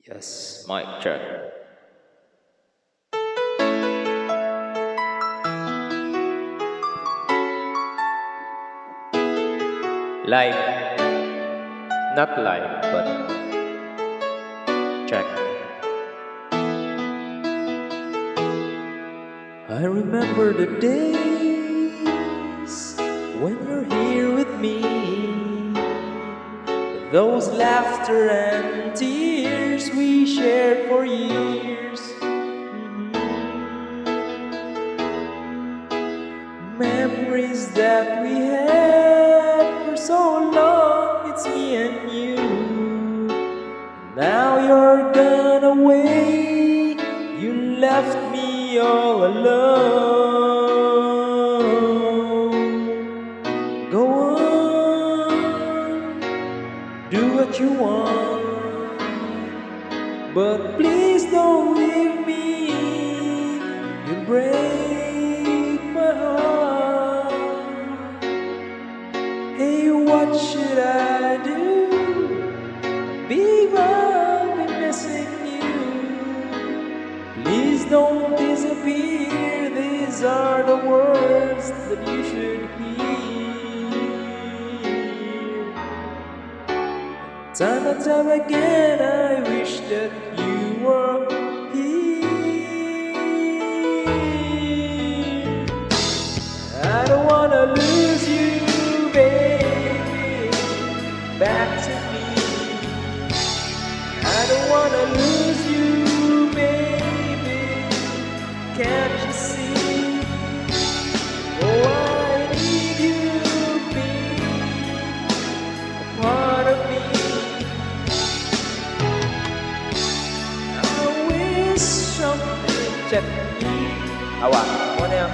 Yes, mic check. Live, not live, but check. I remember the days when you're here with me, those laughter and tears we shared for years. Memories that we had for so long, it's me and you. Now you're gone away, you left me all alone. Go on, do what you want, but please don't leave me. You break my heart. Hey, what should I do? Babe, I'll be missing you. Please don't disappear. These are the words that you should hear. Time and time again, I wish that you were here. I don't wanna lose you, baby, back to me. I don't wanna lose you, baby, can't you see? Oh, I need you to be a part of me. I wish something check. Awa, mo na yan.